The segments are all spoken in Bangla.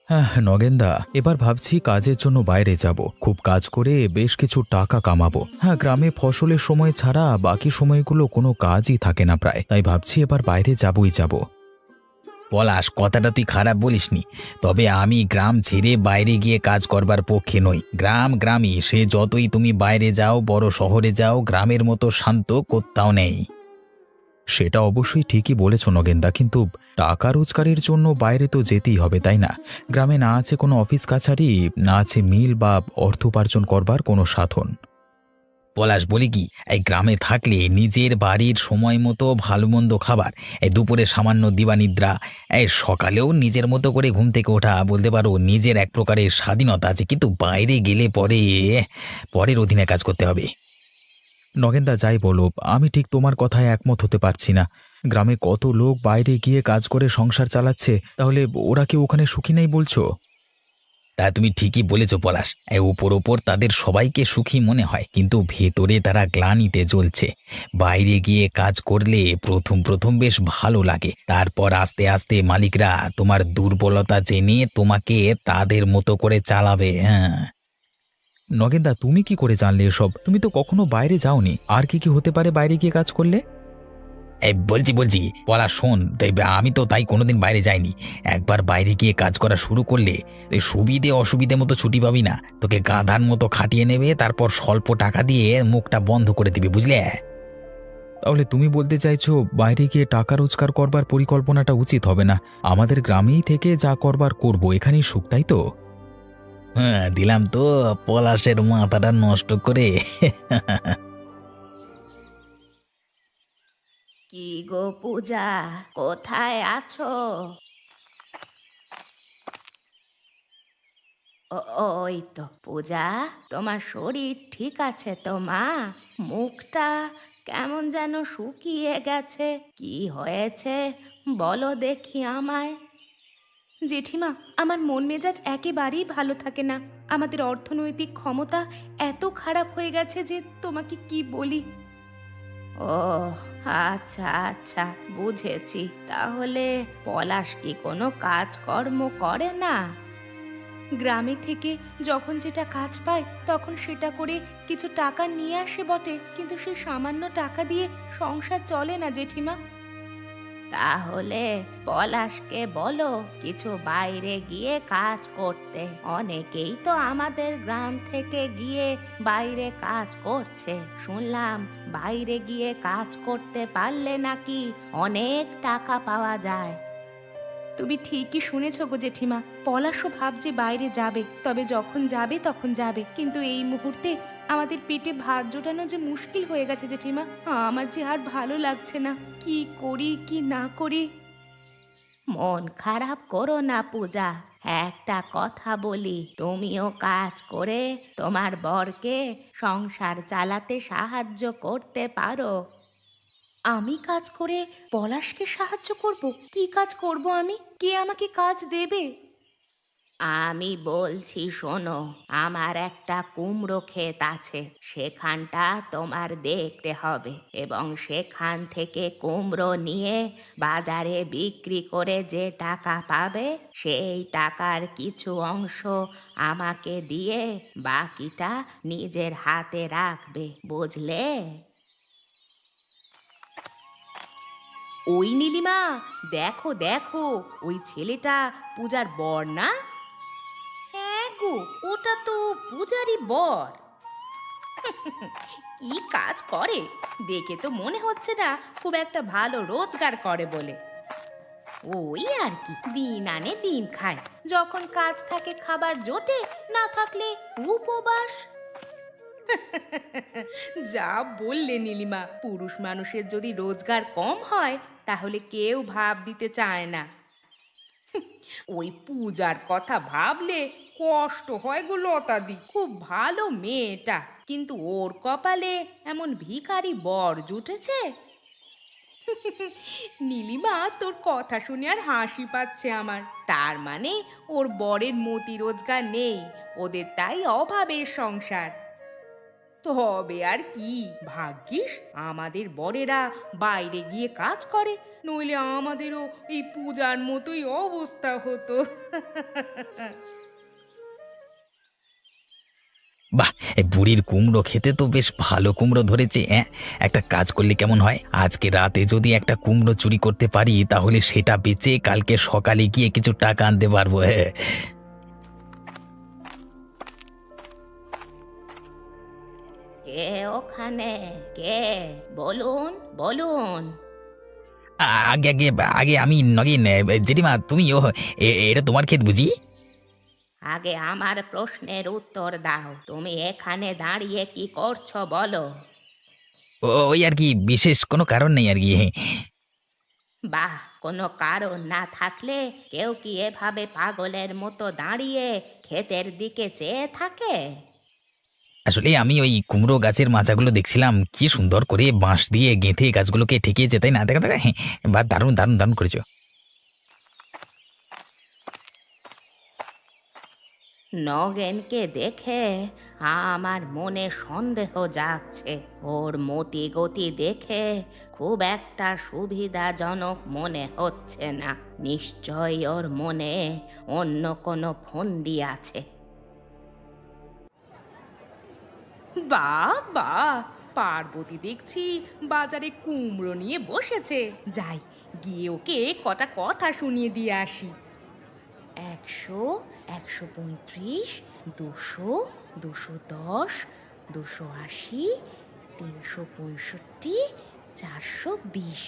হ্যাঁ নগেনদা, এবার ভাবছি কাজের জন্য বাইরে যাব। খুব কাজ করে বেশ কিছু টাকা কামাবো। হ্যাঁ, গ্রামে ফসলের সময় ছাড়া বাকি সময়গুলো কোনো কাজই থাকে না প্রায়, তাই ভাবছি এবার বাইরে যাবই যাব। পলাশ, কথাটা তুই খারাপ বলিসনি। তবে আমি গ্রাম ছেড়ে বাইরে গিয়ে কাজ করবার পক্ষে নই। গ্রাম গ্রামই, সে যতই তুমি বাইরে যাও, বড় শহরে যাও, গ্রামের মতো শান্ত কোথাও নেই। সেটা অবশ্যই ঠিকই বলেছ নগেনদা, কিন্তু টাকা রোজগারের জন্য বাইরে তো যেতেই হবে, তাই না? গ্রামে না আছে কোনো অফিস কাছারি, না আছে মিল বা অর্থ উপার্জন করবার কোনো সাধন। পলাশ, বলি কি, এই গ্রামে থাকলে নিজের বাড়ির সময় মতো ভালো মন্দ খাবার, এই দুপুরে সামান্য দিবানিদ্রা, এই সকালেও নিজের মতো করে ঘুম থেকে ওঠা, বলতে পারো নিজের এক প্রকারের স্বাধীনতা আছে। কিন্তু বাইরে গেলে পরের অধীনে কাজ করতে হবে। নগেনদা, যাই বলো, আমি ঠিক তোমার কথায় একমত হতে পারছি না। গ্রামে কত লোক বাইরে গিয়ে কাজ করে সংসার চালাচ্ছে, তাহলে ওরা কি ওখানে সুখী নেই বলছো? তা তুমি ঠিকই বলেছ পলাশ। ওপর ওপর তাদের সবাইকে সুখী মনে হয়, কিন্তু ভেতরে তারা গ্লানিতে জ্বলছে। বাইরে গিয়ে কাজ করলে প্রথম প্রথম বেশ ভালো লাগে, তারপর আস্তে আস্তে মালিকরা তোমার দুর্বলতা জেনে তোমাকে তাদের মতো করে চালাবে। হ্যাঁ। নগেনদা, তুমি কি করে জানলে এসব? তুমি তো কখনো বাইরে যাওনি। আর কি কি হতে পারে বাইরে গিয়ে কাজ করলে? বলছি পলাশ, শোন, আমি তো তাই কোনোদিন বাইরে যাইনি। একবার বাইরে গিয়ে কাজ করা শুরু করলে এই সুবিধে অসুবিধে মতো ছুটি পাবি না। তোকে গাধার মতো খাটিয়ে নেবে, তারপর স্বল্প টাকা দিয়ে মুখটা বন্ধ করে দিবি, বুঝলে? তাহলে তুমি বলতে চাইছো বাইরে গিয়ে টাকা রোজগার করবার পরিকল্পনাটা উচিত হবে না? আমাদের গ্রামেই থেকে যা করবার করব, এখানেই সুখ, তাই তো? হ্যাঁ, দিলাম তো পলাশের মাথাটা নষ্ট করে। কি গো পূজা, কোথায় আছো? ওই তো পূজা, তোমার শরীর ঠিক আছে তো মা? মুখটা কেমন যেন শুকিয়ে গেছে, কি হয়েছে বলো দেখি আমায়। জেঠিমা, আমার মন মেজাজ একেবারেই ভালো থাকে না। আমাদের অর্থনৈতিক ক্ষমতা এত খারাপ হয়ে গেছে যে তোমাকে কি বলি। ও আচ্ছা আচ্ছা, বুঝেছি। তাহলে পলাশ কি কোনো কাজকর্ম করে না? গ্রামে থেকে যখন যেটা কাজ পায় তখন সেটা করে কিছু টাকা নিয়ে আসে বটে, কিন্তু সেই সামান্য টাকা দিয়ে সংসার চলে না জেঠিমা। তাহলে পলাশকে বলো কিছু বাইরে গিয়ে কাজ করতে। অনেকেই তো আমাদের গ্রাম থেকে গিয়ে বাইরে কাজ করছে। শুনলাম বাইরে গিয়ে কাজ করতে পারলে নাকি অনেক টাকা পাওয়া যায়। তুমি ঠিকই শুনেছ গো জেঠিমা, পলাশও ভাবছে বাইরে যাবে, তবে যখন যাবে তখন যাবে। কিন্তু এই মুহূর্তে আমাদের পেটে ভাত জোটানো যে মুশকিল হয়ে গেছে জেঠিমা। আমার যে আর ভালো লাগছে না, কি করি কি না করি। মন খারাপ করো না পূজা, একটা কথা বলি, তুমিও কাজ করে তোমার বরকে সংসার চালাতে সাহায্য করতে পারো। আমি কাজ করে পলাশকে সাহায্য করব? কি কাজ করব আমি? কে আমাকে কাজ দেবে? আমি বলছি শোনো, আমার একটা কুমড়ো ক্ষেত আছে, সেখানটা তোমার দেখতে হবে এবং সেখান থেকে কুমড়ো নিয়ে বাজারে বিক্রি করে যে টাকা পাবে সেই টাকার কিছু অংশ আমাকে দিয়ে বাকিটা নিজের হাতে রাখবে, বুঝলে? ওই নীলিমা, দেখো দেখো, ওই ছেলেটা পূজার বর না? হ্যাঁ গো, ওটা তো পূজারই বর। কি কাজ করে দেখে তো মনে হচ্ছে না খুব একটা ভালো রোজগার করে বলে। ওই আর কি, দিন আনে দিন খায়, যখন কাজ থাকে খাবার জোটে, না থাকলে উপবাস। যা বললে নীলিমা, পুরুষ মানুষের যদি রোজগার কম হয় তাহলে কেউ ভাব দিতে চায় না। ওই পূজার কথা ভাবলে কষ্ট হয় গো লতাদি, খুব ভালো মেয়েটা, কিন্তু ওর কপালে এমন ভিখারি বর জুটেছে। নীলিমা, তোর কথা শুনে আর হাসি পাচ্ছে আমার। তার মানে ওর বরের মতি রোজগার নেই, ওদের তাই অভাবের সংসার। তো হবে আর কি, ভাগ্যিস আমাদের বরেরা বাইরে গিয়ে কাজ করে, নইলে আমাদেরও এই পূজার মতোই অবস্থা হতো। বাহ! এই বুড়ির কুমড়ো খেতে তো বেশ ভালো কুমড়ো ধরেছে, হ্যাঁ? একটা কাজ করলে কেমন হয়? আজকে রাতে যদি একটা কুমড়ো চুরি করতে পারি তাহলে সেটা বেচে কালকে সকালে গিয়ে কিছু টাকা আনতে পারবো। হ্যাঁ। কে ওখানে? কে? বলুন বলুন। আগে আগে আগে আমি নগেন। জেঠিমা তুমি এটা তোমার ক্ষেত বুঝি? আগে আমার প্রশ্নের উত্তর দাও, তুমি এখানে দাঁড়িয়ে কি করছো বলো। ওই আর কি, বিশেষ কোনো কারণ নেই আর কি। বাহ, কোনো কারণ না থাকলে কেউ কি এভাবে পাগলের মতো দাঁড়িয়ে ক্ষেতের দিকে চেয়ে থাকে? আসলে আমি ওই কুমড়ো গাছের মাচাগুলো দেখছিলাম, কি সুন্দর করে বাঁশ দিয়ে গেঁথে গাছগুলোকে ঠেকিয়েছে, তাই না? দেখা দেখা, হ্যাঁ। বা দারুণ দারুণ দারুণ করেছো। নগেনকে দেখে আমার মনে সন্দেহ জাগছে। ওর মতি গতি দেখে খুব একটা সুবিধাজনক মনে হচ্ছে না। নিশ্চয়ই ওর মনে অন্য কোনো ফন্দি আছে। বাহ বাহ, পার্বতী দেখছি বাজারে কুমড়ো নিয়ে বসেছে। যাই, গিয়ে ওকে কটা কথা শুনিয়ে দিয়ে আসি। 100, 135, 200, 210, 280, 365, 420।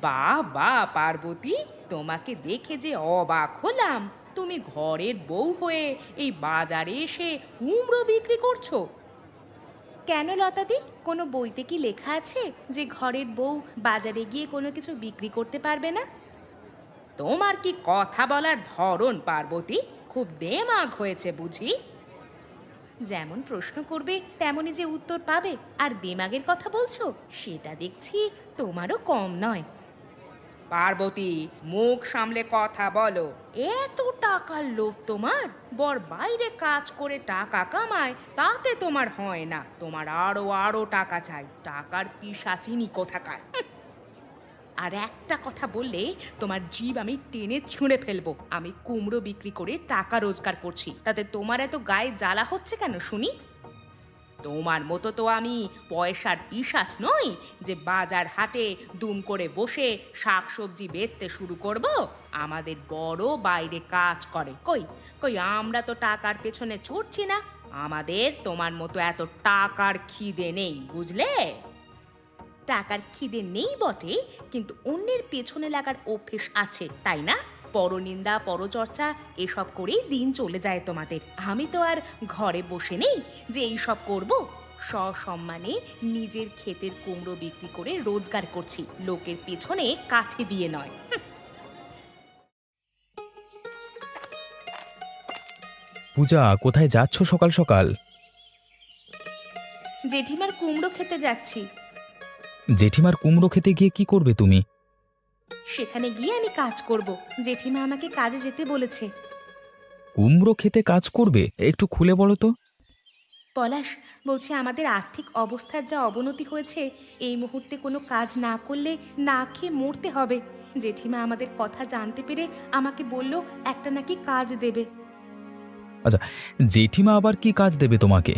বাহ বাহ পার্বতী, তোমাকে দেখে যে অবাক হলাম। তুমি ঘরের বউ হয়ে এই বাজারে এসে কুমড়ো বিক্রি করছো? কেন লতাদি, কোনো বইতে কি লেখা আছে যে ঘরের বউ বাজারে গিয়ে কোনো কিছু বিক্রি করতে পারবে না? তোমার কি কথা বলার ধরন পার্বতী, খুব দেমাগ হয়েছে বুঝি? যেমন প্রশ্ন করবে তেমনই যে উত্তর পাবে, আর দিমাগের কথা বলছো সেটা দেখছি তোমারও কম নয়। পার্বতী, মুখ সামলে কথা বলো। এত টাকার লোভ তোমার? বর বাইরে কাজ করে টাকা কামায়, তাতে তোমার হয় না, তোমার আরো আরো টাকা চাই। টাকার পিশাচিনী কোথাকার। আর একটা কথা বললে তোমার জিভ আমি টেনে ছিঁড়ে ফেলবো। আমি কুমড়ো বিক্রি করে টাকা রোজগার করছি, তাতে তোমার এত গায়ে জ্বালা হচ্ছে কেন শুনি? তোমার মতো তো আমি পয়সার পিশাচ নই যে বাজার হাটে দুম করে বসে শাকসবজি বেচতে শুরু করব। আমাদের বড় বাইরে কাজ করে, কই কই আমরা তো টাকার পেছনে ছুটছি না। আমাদের তোমার মতো এত টাকার খিদে নেই, বুঝলে? টাকার খিদে নেই বটে, কিন্তু অন্যের পেছনে লাগার অভ্যেস আছে, তাই না? পরনিন্দা পরচর্চা এসব করেই দিন চলে যায় তোমাদের। আমি তো আর ঘরে বসে নেই যে এইসব করব। সসম্মানে নিজের ক্ষেতের কুমড়ো বিক্রি করে রোজগার করছি, লোকের পেছনে কাঠি দিয়ে নয়। পূজা, কোথায় যাচ্ছ সকাল সকাল? জেঠিমার কুমড়ো খেতে যাচ্ছি। জেঠিমার কুমড়ো খেতে গিয়ে কি করবে তুমি? সেখানে গিয়ে আমি কাজ করব। জেঠিমা আমাকে কাজে যেতে বলেছে। কুমড়ো খেতে কাজ করবে? একটু খুলে বলো তো। পলাশ, বলছি আমাদের আর্থিক অবস্থার যা অবনতি হয়েছে, এই মুহূর্তে কোনো কাজ না করলে না খেয়ে মরতে হবে। জেঠিমা আমাদের কথা জানতে পেরে আমাকে বলল একটা নাকি কাজ দেবে। আচ্ছা, জেঠিমা আবার কি কাজ দেবে তোমাকে?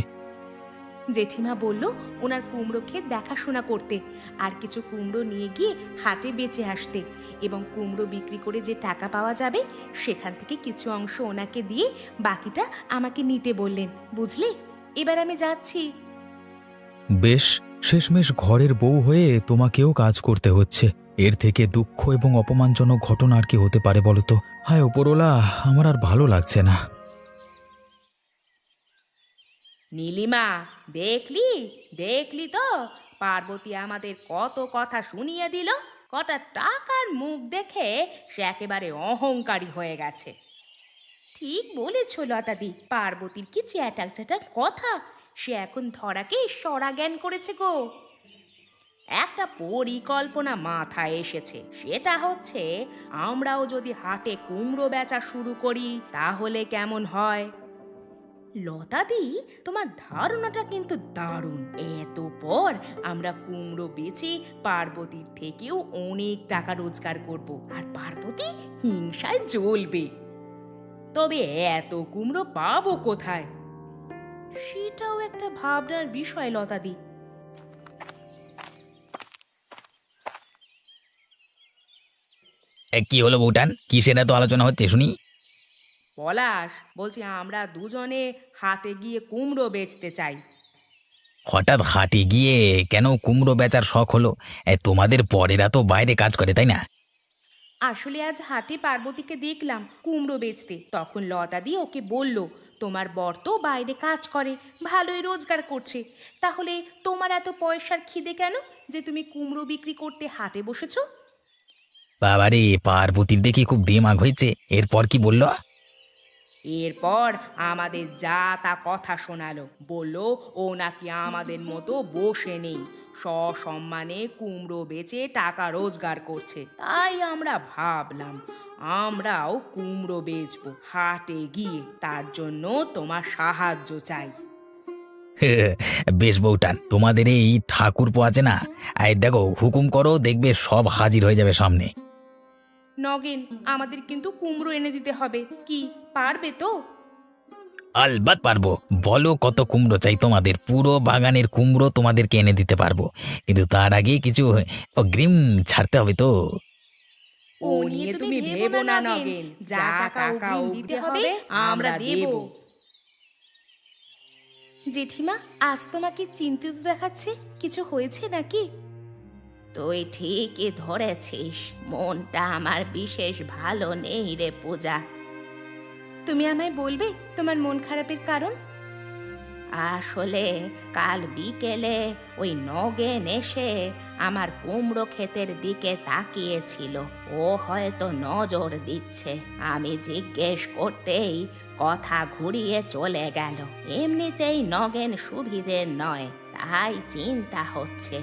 জেঠিমা বলল ওনার কুমড়ো ক্ষেত দেখাশোনা করতে, আর কিছু কুমড়ো নিয়ে গিয়ে হাটে বেচে আসতে, এবং কুমড়ো বিক্রি করে যে টাকা পাওয়া যাবে সেখান থেকে কিছু অংশ ওনাকে দিয়ে বাকিটা আমাকে নিতে বললেন, বুঝলি? এবার আমি যাচ্ছি। বেশ, শেষমেশ ঘরের বউ হয়ে তোমাকেও কাজ করতে হচ্ছে। এর থেকে দুঃখ এবং অপমানজনক ঘটনা আর কি হতে পারে বলো তো? হায় ওপরওয়ালা, আমার আর ভালো লাগছে না। নীলিমা, দেখলি দেখলি তো পার্বতী আমাদের কত কথা শুনিয়ে দিল। কটা টাকার মুখ দেখে সে একেবারে অহংকারী হয়ে গেছে। ঠিক বলেছ লতাদি, পার্বতীর কি চ্যাটাক চ্যাটাক কথা! সে এখন ধরাকে সরা জ্ঞান করেছে গো। একটা পরিকল্পনা মাথায় এসেছে, সেটা হচ্ছে আমরাও যদি হাটে কুমড়ো বেচা শুরু করি তাহলে কেমন হয়? লতাদি, তোমার ধারণাটা কিন্তু দারুণ। এত পর আমরা কুমড়ো বেচে পার্বতীর থেকেও অনেক টাকা রোজগার করব, আর পার্বতী হিংসায় জ্বলবে। তবে এত কুমড়ো পাবো কোথায়? সেটাও একটা ভাবনার বিষয় লতাদি। কি হলো বউটান, কিসের এত আলোচনা হচ্ছে শুনি? পলাশ, বলছি আমরা দুজনে হাটে গিয়ে কুমড়ো বেচতে চাই। হঠাৎ হাটে গিয়ে কেন কুমড়ো বেচার শখ হলো? তোমাদের পরেরা তো বাইরে কাজ করে, তাই না? আসলে আজ হাটে পার্বতীকে দেখলাম কুমড়ো বেচতে, তখন লতাদি ওকে বলল, তোমার বর তো বাইরে কাজ করে, ভালোই রোজগার করছে, তাহলে তোমার এত পয়সার খিদে কেন যে তুমি কুমড়ো বিক্রি করতে হাটে বসেছো? বাবারে, পার্বতীর দেখি খুব দিমাগ হয়েছে। এরপর কি বললো? এরপর আমাদের যা তা কথা শোনালো, বলল ও নাকি আমাদের মতো বসে নেই, সসম্মানে কুমড়ো বেচে টাকা রোজগার করছে। তাই আমরা ভাবলাম আমরাও কুমড়ো বেচবো হাটে গিয়ে, তার জন্য তোমার সাহায্য চাই। বেশ বউটান, তোমাদের এই ঠাকুরপো আছে না, এই দেখো হুকুম করো, দেখবে সব হাজির হয়ে যাবে সামনে। নগেন, আমাদের কিন্তু কুমড়ো এনে দিতে হবে, কি পারবে তো? আলবাত পারবো। বলো কত কুমড়ো চাই তোমাদের? পুরো বাগানের কুমড়ো তোমাদেরকে এনে দিতে পারবো, কিন্তু তার আগে কিছু অগ্রিম ছাড়তে হবে তো। ও নিয়ে তুমি ভেবো না নগেন, যা টাকা অগ্রিম দিতে হবে আমরা দেব। জেঠিমা, আজ তোমাকে চিন্তিত দেখাচ্ছে, কিছু হয়েছে নাকি? তুই ঠিকই ধরেছিস, মনটা আমার বিশেষ ভালো নেই রে পূজা। তুমি আমায় বলবে তোমার মন খারাপের কারণ? আসলে কাল বিকেলে ওই নগেন এসে আমার কুমড়ো ক্ষেতের দিকে তাকিয়েছিল, ও হয়তো নজর দিচ্ছে। আমি জিজ্ঞেস করতেই কথা ঘুরিয়ে চলে গেল। এমনিতেই নগেন সুবিধের নয়, তাই চিন্তা হচ্ছে।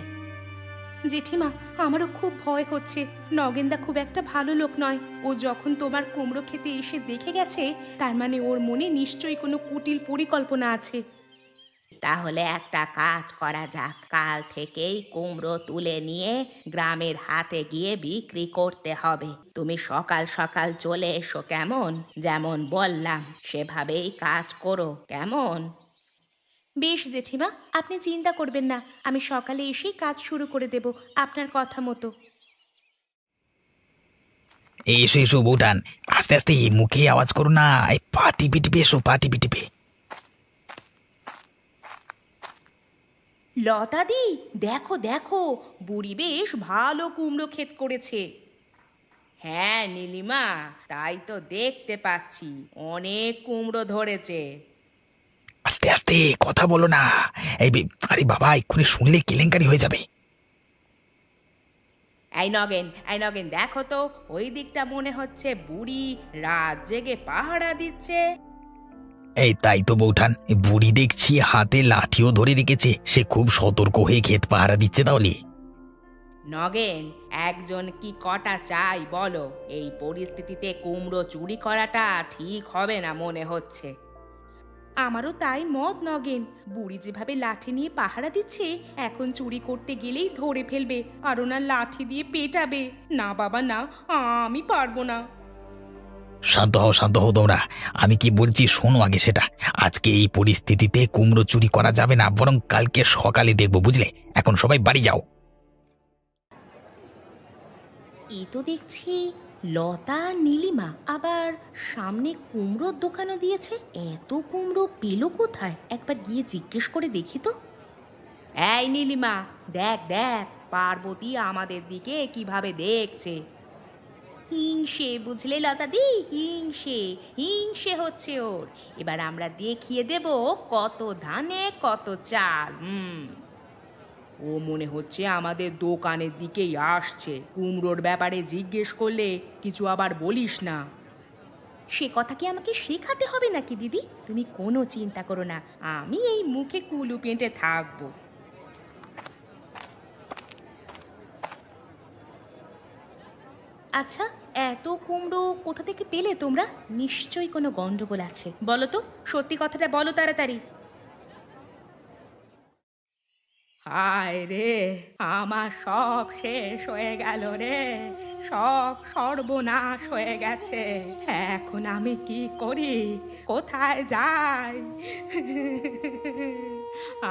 জেঠিমা, আমারও খুব ভয় হচ্ছে। নগেনদা খুব একটা ভালো লোক নয়। ও যখন তোমার কুমড়ো খেতে এসে দেখে গেছে, তার মানে ওর মনে নিশ্চয়ই কোনো কুটিল পরিকল্পনা আছে। তাহলে একটা কাজ করা যাক, কাল থেকেই কুমড়ো তুলে নিয়ে গ্রামের হাটে গিয়ে বিক্রি করতে হবে। তুমি সকাল সকাল চলে এসো, কেমন? যেমন বললাম সেভাবেই কাজ করো, কেমন? বেশ জেঠিমা, আপনি চিন্তা করবেন না, আমি সকালে এসেই কাজ শুরু করে দেব আপনার কথা মতো। এসো এসো বউটান, আস্তে আস্তে, মুখে আওয়াজ করো না, এই পা টিপে টিপে এসো, পা টিপে টিপে। লতাদি, দেখো দেখো, বুড়ি বেশ ভালো কুমড়ো ক্ষেত করেছে। হ্যাঁ নীলিমা, তাই তো দেখতে পাচ্ছি, অনেক কুমড়ো ধরেছে। আস্তে আস্তে কথা বলো না, আরে বাবা, এক্ষুনি শুনলে কেলেঙ্কারি হয়ে যাবে। এই নগেন দেখো তো, ওই দিকটা মনে হচ্ছে বুড়ি রাত জেগে পাহারা দিচ্ছে। এই তাই তো বউঠান, বুড়ি দেখছি হাতে লাঠিও ধরে রেখেছে, সে খুব সতর্ক হয়ে ক্ষেত পাহারা দিচ্ছে তাহলে। নগেন, একজন কি কটা চাই বলো? এই পরিস্থিতিতে কুমড়ো চুরি করাটা ঠিক হবে না মনে হচ্ছে। আমারও তাই মত নগেন। বুড়ি যেভাবে লাঠি নিয়ে পাহারা দিচ্ছে, এখন চুরি করতে গেলেই ধরে ফেলবে, আর ওনার লাঠি দিয়ে পেটাবে। না বাবা না, আমি পারবো না। শান্ত হও তোমরা, আমি কি বলছি শোনো আগে সেটা। আজকে এই পরিস্থিতিতে কুমড়ো চুরি করা যাবে না, বরং কালকে সকালে দেখবো, বুঝলে? এখন সবাই বাড়ি যাও। এ তো দেখছি লতা নীলিমা আবার সামনে কুমড়োর দোকানও দিয়েছে। এত কুমড়ো পেলো কোথায়? একবার গিয়ে জিজ্ঞেস করে দেখি তো। এই নীলিমা, দেখ দেখ, পার্বতী আমাদের দিকে কিভাবে দেখছে। হিংসে, বুঝলে লতাদি, হিংসে হিংসে হচ্ছে ওর। এবার আমরা দেখিয়ে দেব কত ধানে কত চাল। ও মনে হচ্ছে আমাদের দোকানের দিকেই আসছে। কুমড়োর ব্যাপারে জিজ্ঞেস করলে কিছু আবার বলিস না। সে কথা কি আমাকে শেখাতে হবে নাকি দিদি? তুমি কোনো চিন্তা করো না, আমি এই মুখে কুলু পেঁটে থাকবো। আচ্ছা, এত কুমড়ো কোথা থেকে পেলে তোমরা? নিশ্চয়ই কোনো গন্ডগোল আছে, বলো তো, সত্যি কথাটা বলো তাড়াতাড়ি। হায় রে, আমার সব শেষ হয়ে গেল রে, সব সর্বনাশ হয়ে গেছে। এখন আমি কি করি, কোথায় যাই?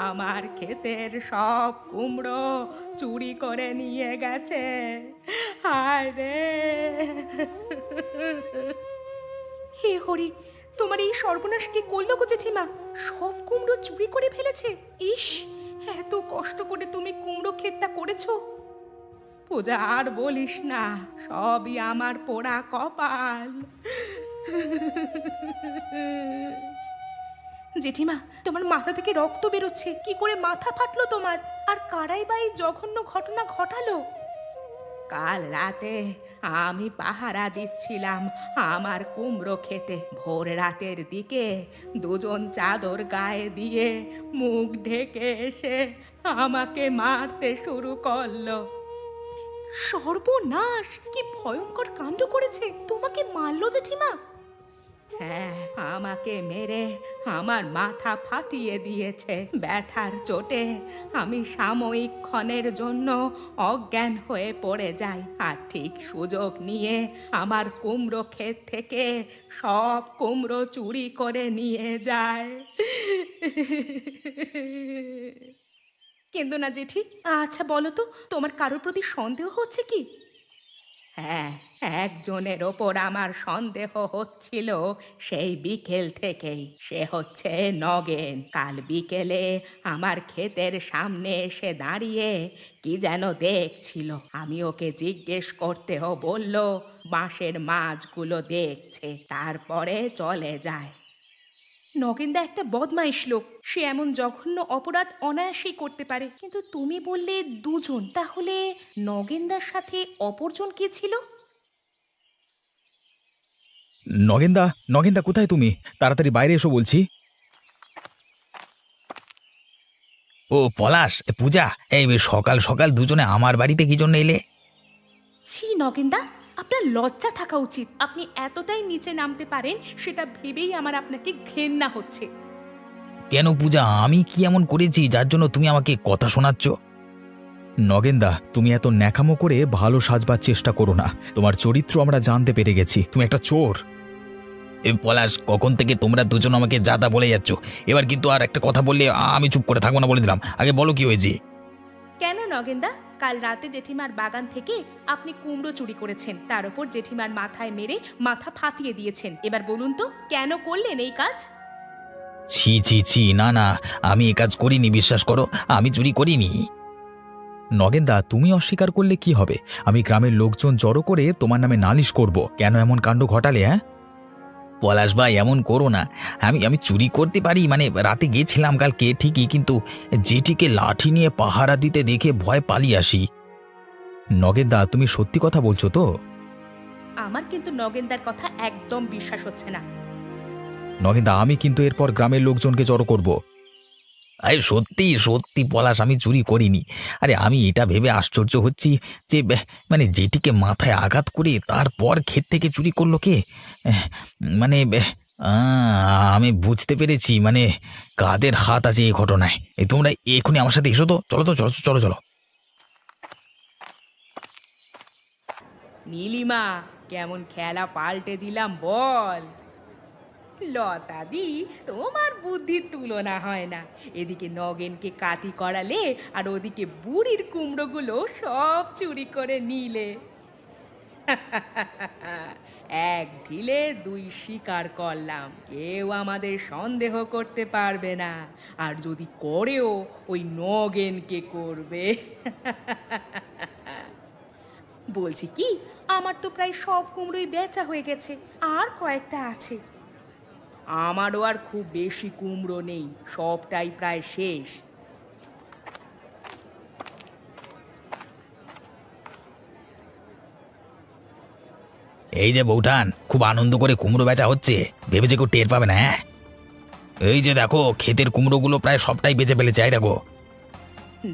আমার ক্ষেতের সব কুমড়ো চুরি করে নিয়ে গেছে। হায় রে। হে হরি, তোমার এই সর্বনাশ কি করলো গো জেঠিমা? সব কুমড়ো চুরি করে ফেলেছে? ইস, এত কষ্ট করে তুমি কুমড়ো ক্ষেতটা করেছো। পূজা, আর বলিস না, সবই আমার পোড়া কপাল। জেঠিমা, তোমার মাথা থেকে রক্ত বেরোচ্ছে, কি করে মাথা ফাটলো তোমার? আর কারাই বা এই জঘন্য ঘটনা ঘটালো? কাল রাতে আমি পাহারা দিচ্ছিলাম আমার কুমড়ো খেতে। ভোর রাতের দিকে দুজন চাদর গায়ে দিয়ে মুখ ঢেকে এসে আমাকে মারতে শুরু করলো। সর্বনাশ, কি ভয়ঙ্কর কাণ্ড করেছে! তোমাকে মারলো জেঠিমা? হ্যাঁ, আমাকে মেরে আমার মাথা ফাটিয়ে দিয়েছে। ব্যথার চোটে আমি সাময়িক ক্ষণের জন্য অজ্ঞান হয়ে পড়ে যাই, আর ঠিক সুযোগ নিয়ে আমার কুমড়ো ক্ষেত থেকে সব কুমড়ো চুরি করে নিয়ে যায়। কেঁদো না জেঠি। আচ্ছা বলো তো, তোমার কারোর প্রতি সন্দেহ হচ্ছে কি? হ্যাঁ, একজনের ওপর আমার সন্দেহ হচ্ছিল সেই বিকেল থেকেই। সে হচ্ছে নগেন। কাল বিকেলে আমার ক্ষেতের সামনে এসে দাঁড়িয়ে কি যেন দেখছিল। আমি ওকে জিজ্ঞেস করতেও বলল বাঁশের মাছগুলো দেখছে, তারপরে চলে যায়। নগেনদা একটা বদমাইশ লোক, সে এমন জঘন্য অপরাধ অনায়াসেই করতে পারে। কিন্তু তুমি বললে দুজন, তাহলে নগেনদার সাথে অপরজন কে ছিল? নগেনদা, নগেনদা কোথায় তুমি? তাড়াতাড়ি বাইরে এসো বলছি। ও পলাশ, পূজা, এই সকাল সকাল দুজনে আমার বাড়িতে কি জন্য এলে? ছি নগেনদা, আপনার লজ্জা থাকা উচিত। আপনি এতটাই নিচে নামতে পারেন সেটা ভেবেই আমার আপনাকে ঘেন্না হচ্ছে। কেন পূজা, আমি কি এমন করেছি যার জন্য তুমি আমাকে কথা শোনাচ্ছ? নগেনদা, তুমি এত ন্যাকামো করে ভালো সাজবার চেষ্টা করো না। তোমার চরিত্র আমরা জানতে পেরে গেছি, তুমি একটা চোর। এ পলাশ, কখন থেকে তোমরা দুজন আমাকে যা তা বলে যাচ্ছ। এবার কিন্তু আর একটা কথা বললে আমি চুপ করে থাকবো না, বলে দিলাম। আগে বলো কি হয়েছে। কেন নগেনদা, কাল রাতে জেঠিমার বাগান থেকে আপনি কুমড়ো চুরি করেছেন, তার উপর জেঠিমার মাথায় মেরে মাথা ফাটিয়ে দিয়েছেন। এবার বলুন তো, কেন করলেন এই কাজ? ছি ছি ছি, না না, আমি এ কাজ করিনি, বিশ্বাস করো, আমি চুরি করিনি। নগেনদা, তুমি অস্বীকার করলে কি হবে? আমি গ্রামের লোকজন জড়ো করে তোমার নামে নালিশ করব। কেন এমন কাণ্ড ঘটালে? হ্যাঁ পলাশ ভাই, এমন করো না। আমি আমি চুরি করতে পারি, মানে রাতে গেছিলাম কালকে ঠিকই, কিন্তু যেটিকে লাঠি নিয়ে পাহারা দিতে দেখে ভয় পালিয়ে আসি। নগেনদা, তুমি সত্যি কথা বলছো তো? আমার কিন্তু নগেনদার কথা একদম বিশ্বাস হচ্ছে না। নগেনদা, আমি কিন্তু এরপর গ্রামের লোকজনকে জড়ো করব। আরে সত্যি সত্যি পলাশ, আমি চুরি করিনি। আরে আমি এটা ভেবে আশ্চর্য হচ্ছি যে মানে যেটিকে মাথায় আঘাত করে তারপর ক্ষেত থেকে চুরি করলো কে। মানে আমি বুঝতে পেরেছি, মানে কাদের হাত আছে এই ঘটনায়। এই তোমরা এক্ষুনি আমার সাথে এসো তো, চলো তো, চলো চলো চলো। নীলিমা, কেমন খেলা পাল্টে দিলাম বল। লতাদি, তোমার বুদ্ধির তুলনা হয় না। এদিকে নগেনকে কাটি করালে, আর ওদিকে বুড়ির কুমড়োগুলো সব চুরি করে নিলে। এক ঢিলে দুই শিকার করলাম, কেউ আমাদের সন্দেহ করতে পারবে না। আর যদি করেও, ওই নগেনকে করবে। বলছি কি, আমার তো প্রায় সব কুমড়োই বেচা হয়ে গেছে, আর কয়েকটা আছে। আমারও আর খুব বেশি কুমড়ো নেই, সবটাই প্রায় শেষ। এই যে বৌঠান, খুব আনন্দ করে কুমড়ো বেচা হচ্ছে, ভেবেছে কেউ টের পাবে না। হ্যাঁ, এই যে দেখো, ক্ষেতের কুমড়োগুলো প্রায় সবটাই বেচে ফেলেছে। এই দেখো।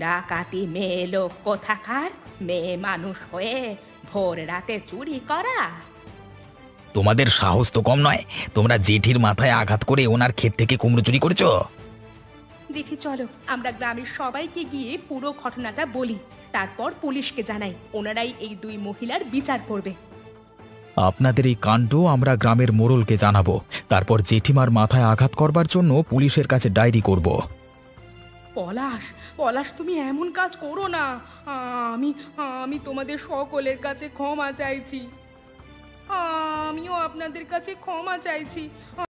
ডাকাতি মেয়ে লোক কোথাকার, মেয়ে মানুষ হয়ে ভোর রাতে চুরি করা? তোমাদের সাহস তো কম নয়, তোমরা জেঠির মাথায় আঘাত করে ওনার ক্ষেত থেকে কুমড়ো চুরি করেছো। জেঠি চলো আমরা গ্রামের সবাইকে গিয়ে পুরো ঘটনাটা বলি, তারপর পুলিশকে জানাই, ওনারাই এই দুই মহিলার বিচার করবে। আপনাদের এই কাণ্ড আমরা গ্রামের মোড়লকে জানাবো, তারপর জেঠিমার মাথায় আঘাত করবার জন্য পুলিশের কাছে ডায়েরি করব। পলাশ, পলাশ তুমি এমন কাজ করো না। আমি আমি তোমাদের সকলের কাছে ক্ষমা চাইছি। আমিও আপনাদের কাছে ক্ষমা চাইছি।